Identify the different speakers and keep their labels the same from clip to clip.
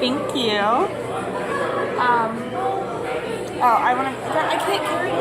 Speaker 1: Thank you. I can't carry it.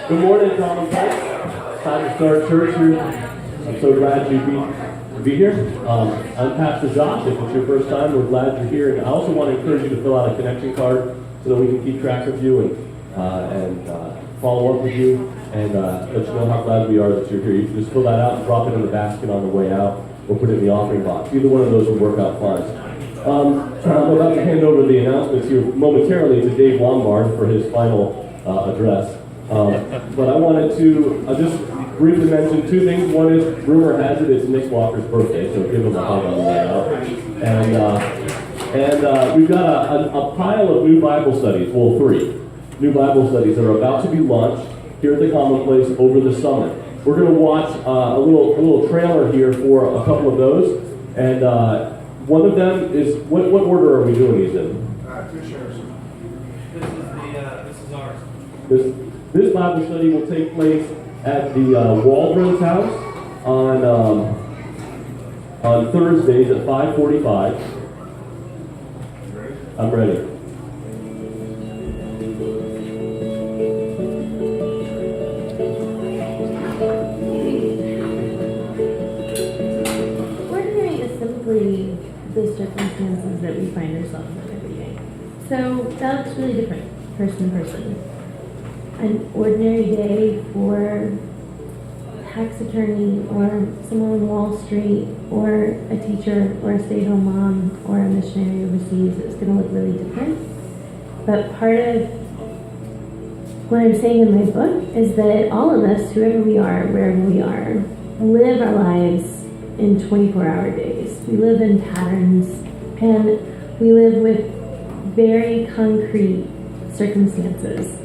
Speaker 2: Good morning, Common Place. Time to start church here. I'm so glad to be here. I'm Pastor Josh. If it's your first time, we're glad you're here. And I also want to encourage you to fill out a connection card so that we can keep track of you and follow up with you and let you know how glad we are that you're here. You can just fill that out and drop it in the basket on the way out or put it in the offering box. Either one of those will work out fine. I'm about to hand over the announcements here momentarily to Dave Lombard for his final address. But I wanted to just briefly mention two things. One is, rumor has it, it's Nick Walker's birthday, so give him a hug on the way out. And we've got a pile of new Bible studies, well, 3 new Bible studies that are about to be launched here at the Common Place over the summer. We're going to watch a little trailer here for a couple of those, and one of them is, what order are we doing these in?
Speaker 3: Two shares. This is ours.
Speaker 2: This Bible study will take place at the Waldron's house on Thursdays at 5:45. I'm ready.
Speaker 4: Ordinary is simply the circumstances that we find ourselves in every day. So that looks really different, person to person. An ordinary day for a tax attorney or someone on Wall Street or a teacher or a stay-at-home mom or a missionary overseas is going to look really different. But part of what I'm saying in my book is that all of us, whoever we are, wherever we are, live our lives in 24-hour days. We live in patterns, and we live with very concrete circumstances,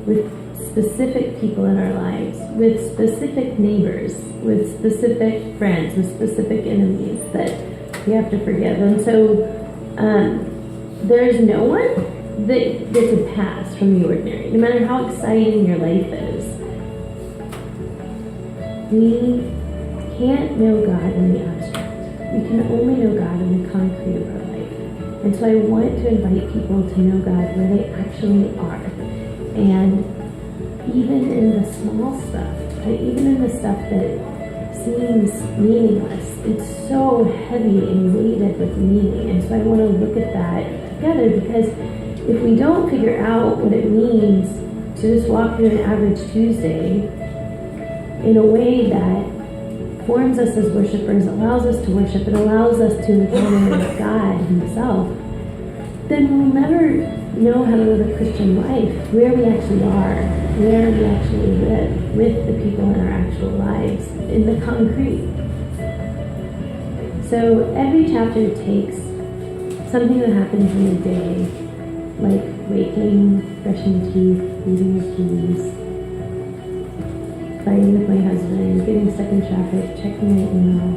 Speaker 4: with specific people in our lives, with specific neighbors, with specific friends, with specific enemies that we have to forgive. And so there is no one that gets a pass from the ordinary, no matter how exciting your life is. We can't know God in the abstract. We can only know God in the concrete of our life. And so I want to invite people to know God where they actually are. And even in the small stuff, even in the stuff that seems meaningless, it's so heavy and weighted with meaning. And so I want to look at that together, because if we don't figure out what it means to just walk through an average Tuesday in a way that forms us as worshipers, allows us to worship, and allows us to encounter God Himself, then we'll never know how to live a Christian life, where we actually are, where we actually live with the people in our actual lives, in the concrete. So every chapter takes something that happens in a day, like waking, brushing teeth, reading your keys, fighting with my husband, getting stuck in traffic, checking my email.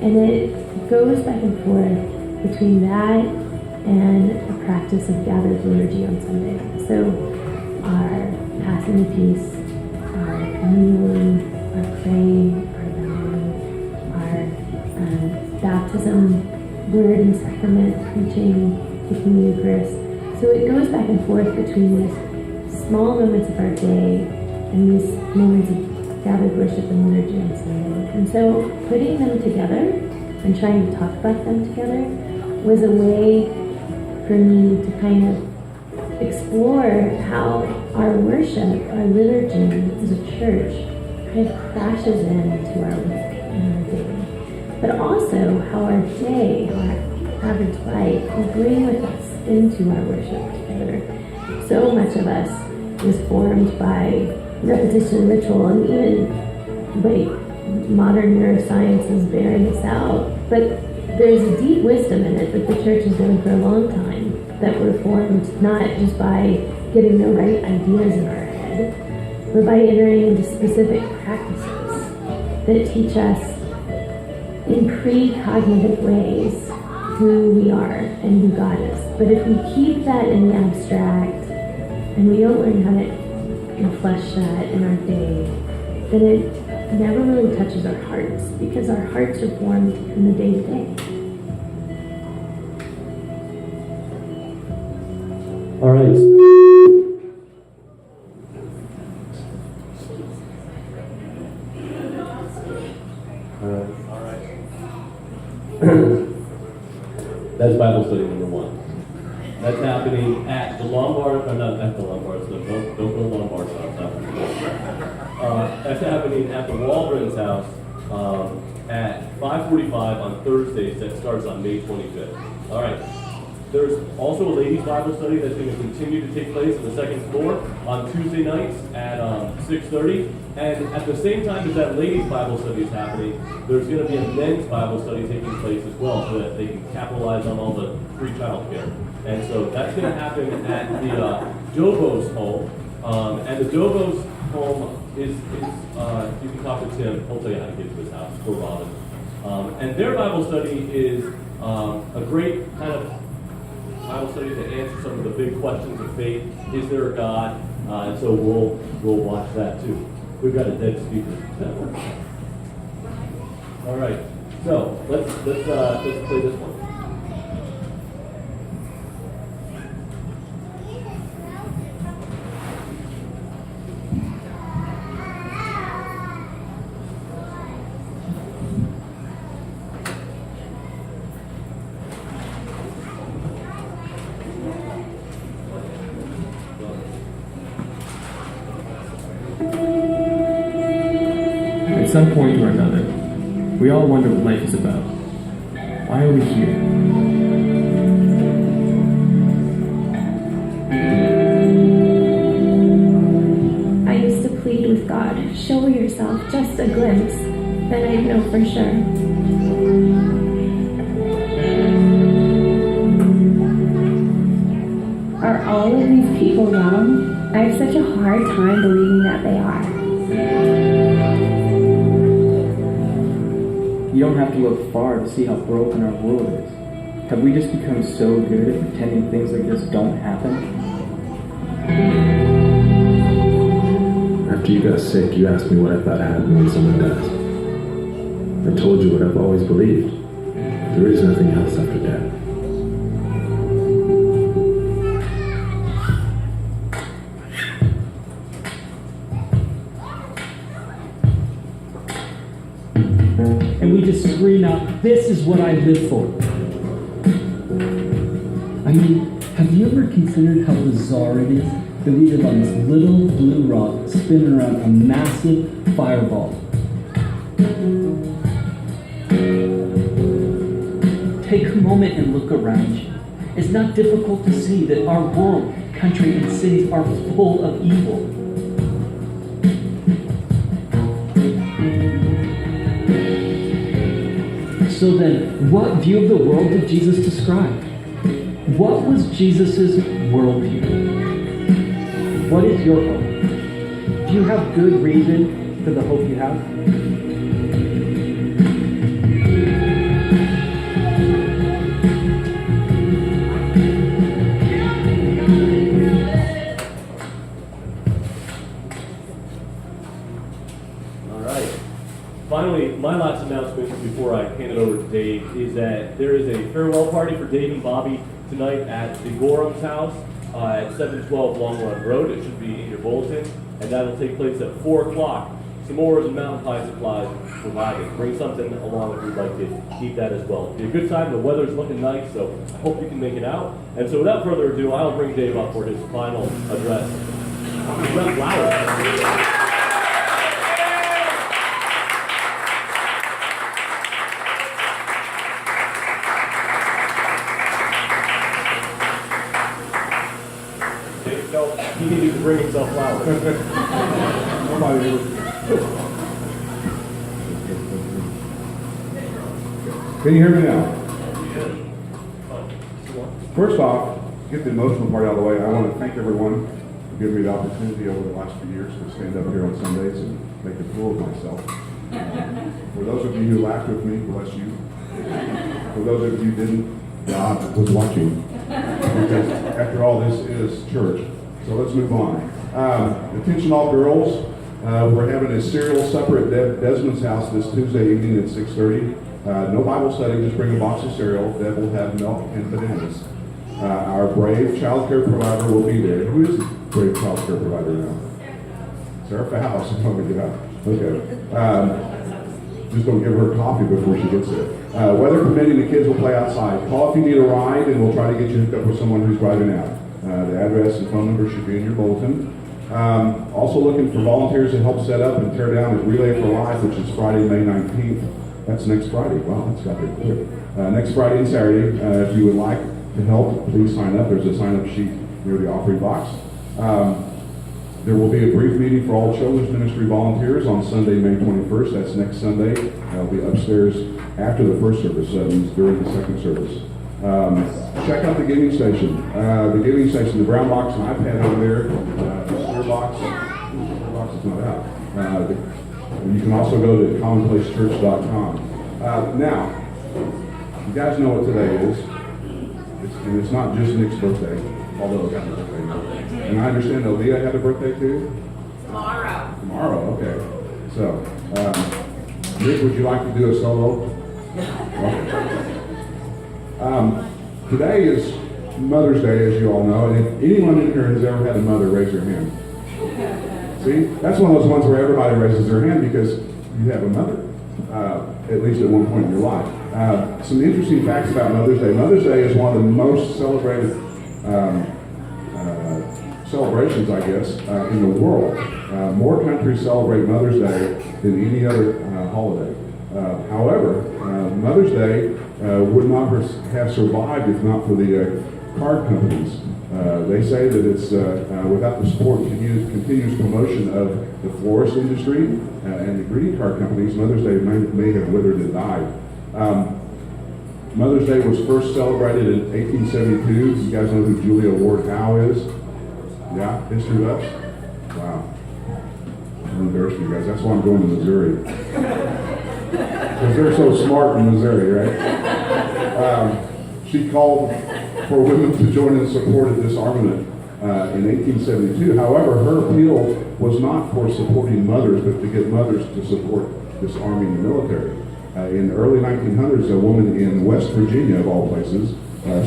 Speaker 4: And it goes back and forth between that and a practice of gathered liturgy on Sunday. So our passing the peace, our kneeling, our praying, our bowing, our baptism, word and sacrament, preaching, taking the Eucharist. So it goes back and forth between these small moments of our day and these moments of gathered worship and liturgy on Sunday. And so putting them together and trying to talk about them together was a way for me to kind of explore how our worship, our liturgy as a church kind of crashes into our week and our day. But also how our day, our average life, will bring with us into our worship together. So much of us is formed by repetition, ritual, and even like modern neuroscience is bearing this out. But there's a deep wisdom in it that the church has known for a long time, that we're formed not just by getting the right ideas in our head, but by entering into specific practices that teach us in pre-cognitive ways who we are and who God is. But if we keep that in the abstract and we don't learn how to enflesh that in our day, then it never really touches our hearts, because our hearts are formed in the day-to-day.
Speaker 2: All right. That's Bible study number 1. That's happening at the Lombard, or not at the Lombard, so don't go to Lombard's house. That's happening at the Waldron's house at 5:45 on Thursdays. That starts on May 25th. All right. There's also a ladies' Bible study that's going to continue to take place on the second floor on Tuesday nights at 6:30. And at the same time as that ladies' Bible study is happening, there's going to be a men's Bible study taking place as well, so that they can capitalize on all the free childcare. And so that's going to happen at the Dobos home. And the Dobos home is you can talk to Tim, he'll tell you how to get to his house, or Robin. And their Bible study is a great kind of Bible study to answer some of the big questions of faith. Is there a God? And so we'll watch that too. We've got a dead speaker. All right. So let's play this one.
Speaker 5: At some point or another, we all wonder what life is about. Why are we here?
Speaker 4: show yourself just a glimpse, then I'd know for sure. Are all of these people wrong? I have such a hard time believing that they are.
Speaker 5: You don't have to look far to see how broken our world is. Have we just become so good at pretending things like this don't happen?
Speaker 6: After you got sick, you asked me what I thought happened when someone dies. I told you what I've always believed. There is nothing else after death.
Speaker 7: And we disagree now. This is what I live for. I mean, have you ever considered how bizarre it is that we live on this little blue rock spinning around a massive fireball? Take a moment and look around you. It's not difficult to see that our world, country, and cities are full of evil. So then, what view of the world did Jesus describe? What was Jesus' worldview? What is your hope? Do you have good reason for the hope you have?
Speaker 2: Finally, my last announcement before I hand it over to Dave is that there is a farewell party for Dave and Bobby tonight at the Gorham's house at 712 Long Run Road. It should be in your bulletin, and that'll take place at 4 o'clock. S'mores and mountain pie supplies provided. Bring something along if you'd like to keep that as well. It'll be a good time. The weather's looking nice, so I hope you can make it out. And so without further ado, I'll bring Dave up for his final address. Brett Flowers. He needed to bring himself flowers.
Speaker 8: Can you hear me now? First off, get the emotional part out of the way. I want to thank everyone for giving me the opportunity over the last few years to stand up here on Sundays and make a fool of myself. For those of you who laughed with me, bless you. For those of you who didn't, God was watching. Because after all, this is church. So let's move on. Attention all girls. We're having a cereal supper at Desmond's house this Tuesday evening at 6:30. No Bible study, just bring a box of cereal. Deb will have milk and bananas. Our brave child care provider will be there. Who is the brave child care provider now? Sarah Faust. Okay. Just don't give her coffee before she gets there. Weather permitting, the kids will play outside. Call if you need a ride, and we'll try to get you hooked up with someone who's driving out. The address and phone number should be in your bulletin. Also looking for volunteers to help set up and tear down at Relay for Life, which is Friday, May 19th. That's next Friday. Wow, that's got there quick. Next Friday and Saturday. If you would like to help, please sign up. There's a sign-up sheet near the offering box. There will be a brief meeting for all children's ministry volunteers on Sunday, May 21st. That's next Sunday. That'll be upstairs after the first service, during the second service. Check out the giving station. The brown box and iPad over there. The clear box is not out. You can also go to commonplacechurch.com. Now, you guys know what today is. And it's not just Nick's birthday, although it's his birthday. And I understand Aaliyah had a birthday too? Tomorrow, okay. So, Nick, would you like to do a solo? Today is Mother's Day, as you all know, and if anyone in here has ever had a mother, raise your hand. See, that's one of those ones where everybody raises their hand because you have a mother, at least at one point in your life. Some interesting facts about Mother's Day. Mother's Day is one of the most celebrated celebrations, I guess, in the world. More countries celebrate Mother's Day than any other holiday. However, Mother's Day would not have survived if not for the card companies. They say that it's without the support and continuous promotion of the florist industry and the greeting card companies, Mother's Day may have withered and died. Mother's Day was first celebrated in 1872. You guys know who Julia Ward Howe is? Yeah, history buffs? Wow. I'm embarrassed you guys. That's why I'm going to Missouri. Because they're so smart in Missouri, right? She called for women to join in support of disarmament in 1872. However, her appeal was not for supporting mothers, but to get mothers to support disarming the military. In the early 1900s, a woman in West Virginia, of all places,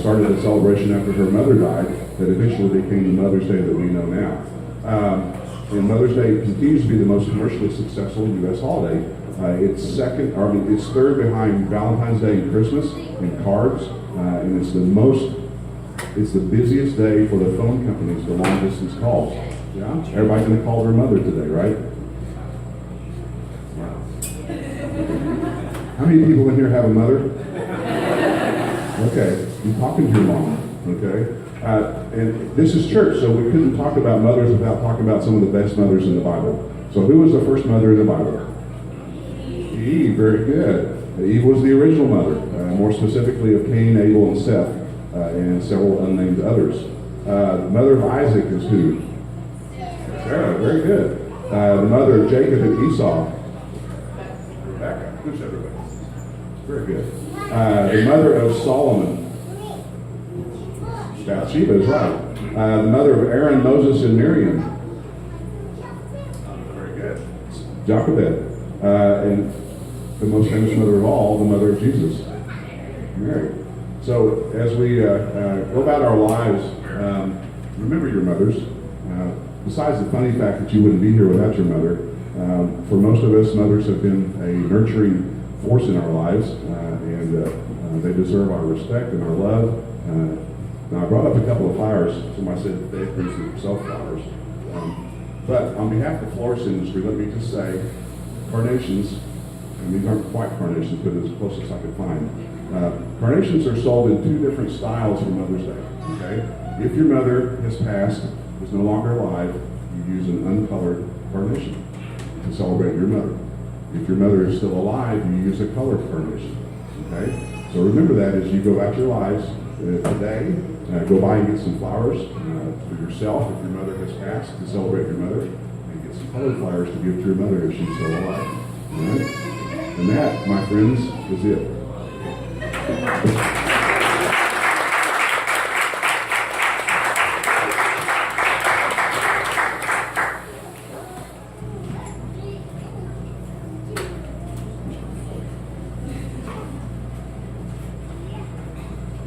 Speaker 8: started a celebration after her mother died that eventually became the Mother's Day that we know now. And Mother's Day continues to be the most commercially successful U.S. holiday. It's third behind Valentine's Day and Christmas in cards, and it's the busiest day for the phone companies for long distance calls. Yeah, everybody's going to call their mother today, right? Wow. How many people in here have a mother? Okay, you're talking to your mom. Okay. And this is church, so we couldn't talk about mothers without talking about some of the best mothers in the Bible. So who was the first mother in the Bible? Eve, very good. Eve was the original mother, more specifically of Cain, Abel, and Seth, and several unnamed others. The mother of Isaac is who? Sarah, very good. The mother of Jacob and Esau? Rebecca. Who's everybody? Very good. The mother of Solomon? Bathsheba is right. The mother of Aaron, Moses, and Miriam. Very good. Jochebed. And the most famous mother of all, the mother of Jesus, Mary. So as we go about our lives, remember your mothers. Besides the funny fact that you wouldn't be here without your mother, for most of us, mothers have been a nurturing force in our lives, and they deserve our respect and our love. Now, I brought up a couple of flowers. Somebody said they produce themselves flowers. But on behalf of the florist industry, let me just say, carnations, and these aren't quite carnations, but as close as I could find. Carnations are sold in two different styles for Mother's Day, okay? If your mother has passed, is no longer alive, you use an uncolored carnation to celebrate your mother. If your mother is still alive, you use a colored carnation, okay? So remember that as you go about your lives today. Go by and get some flowers for yourself if your mother has passed to celebrate your mother, and get some colored flowers to give to your mother if she's still alive. All right? And that, my friends, is it.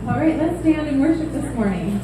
Speaker 9: All right, let's stand and worship this morning.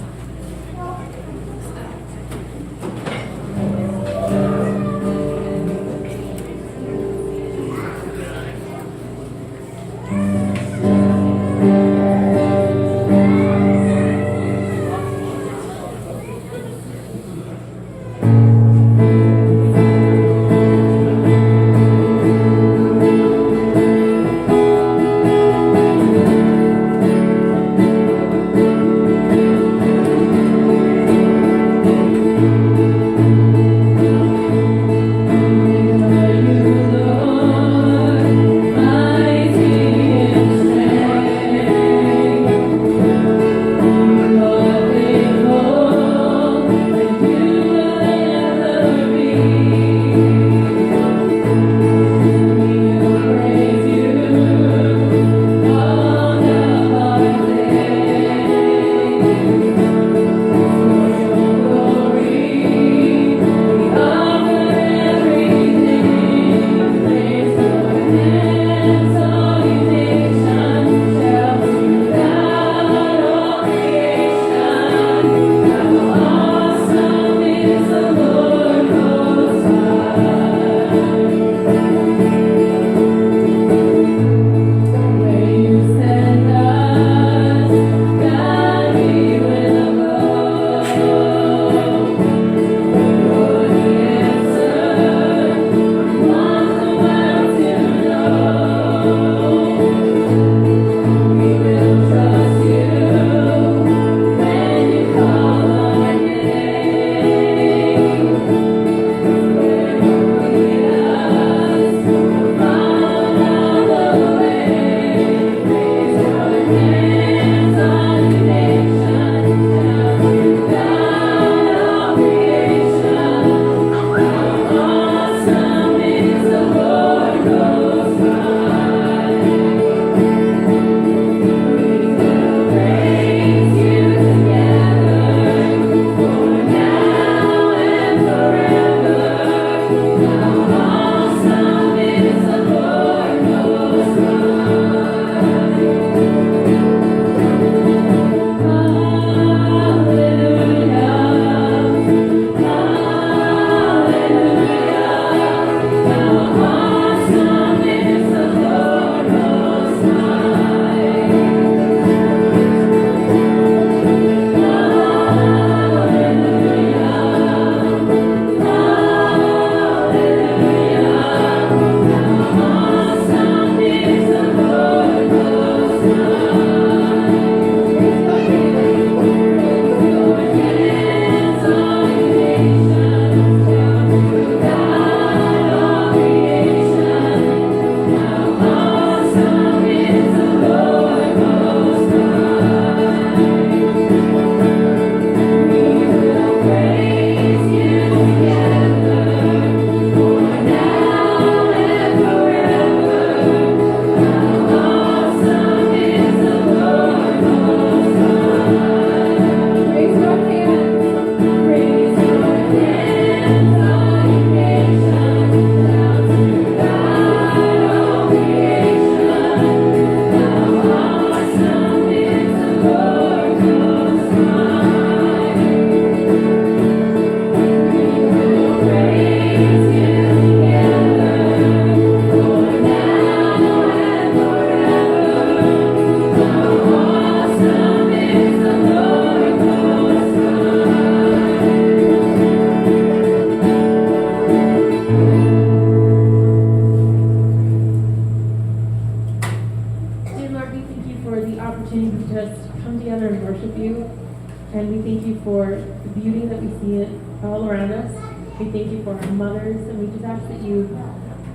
Speaker 10: all around us. We thank you for our mothers, and we just ask that you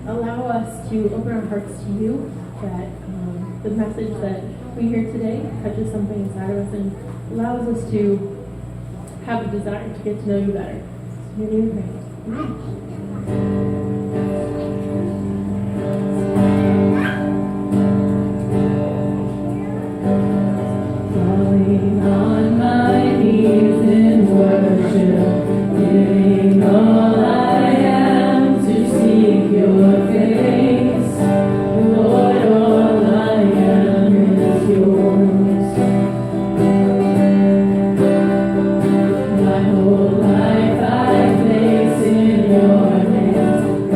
Speaker 10: allow us to open our hearts to you, that the message that we hear today touches something inside of us and allows us to have a desire to get to know you better. In your name we pray. Amen.
Speaker 9: Falling on my knees in worship, giving all I am to seek your face. Lord, all I am is yours. My whole life I place in your hands.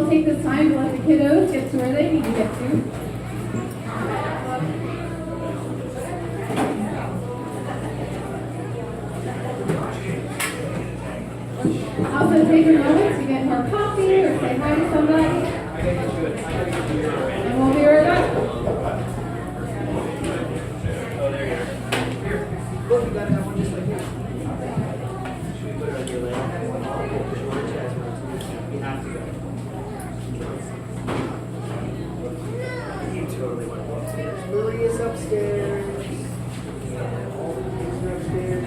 Speaker 9: we'll take this time to let the kiddos get to where they need to get to. Also take a moment to get more coffee or say hi to somebody. And we'll be right back.
Speaker 1: Lily is upstairs. All the kids are upstairs.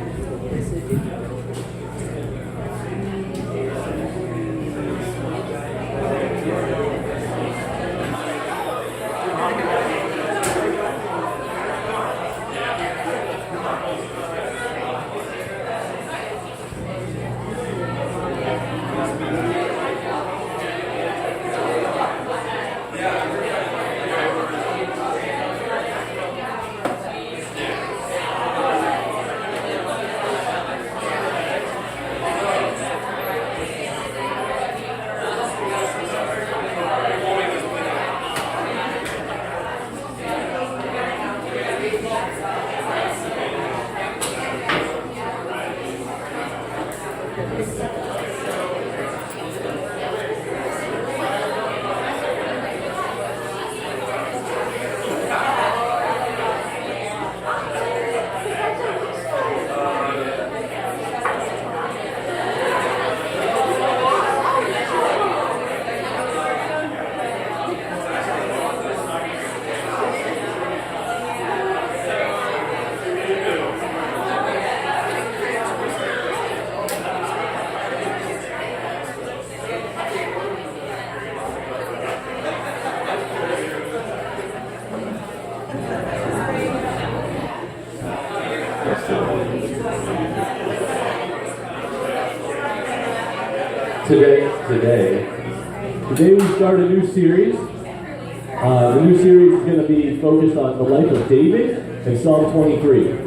Speaker 2: Today we start a new series. The new series is going to be focused on the life of David and Psalm 23.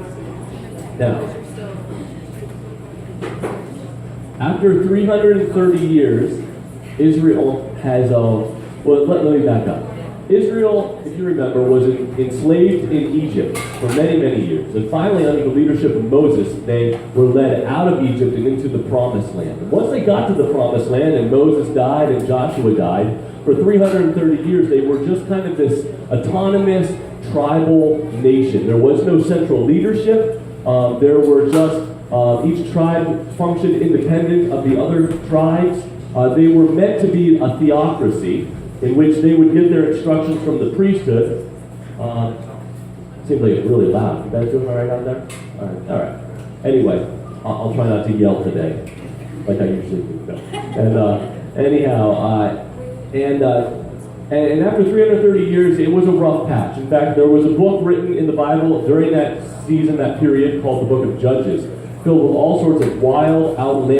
Speaker 2: Now, after 330 years, Israel has let me back up. Israel, if you remember, was enslaved in Egypt for many, many years. And finally, under the leadership of Moses, they were led out of Egypt and into the Promised Land. And once they got to the Promised Land and Moses died and Joshua died, for 330 years they were just kind of this autonomous tribal nation. There was no central leadership. There were just, each tribe functioned independent of the other tribes. They were meant to be a theocracy, in which they would get their instructions from the priesthood. Seems like it's really loud. You guys doing all right out there? All right. Anyway, I'll try not to yell today, like I usually do. And anyhow, and after 330 years, it was a rough patch. In fact, there was a book written in the Bible during that season, that period, called the Book of Judges, filled with all sorts of wild, outlandish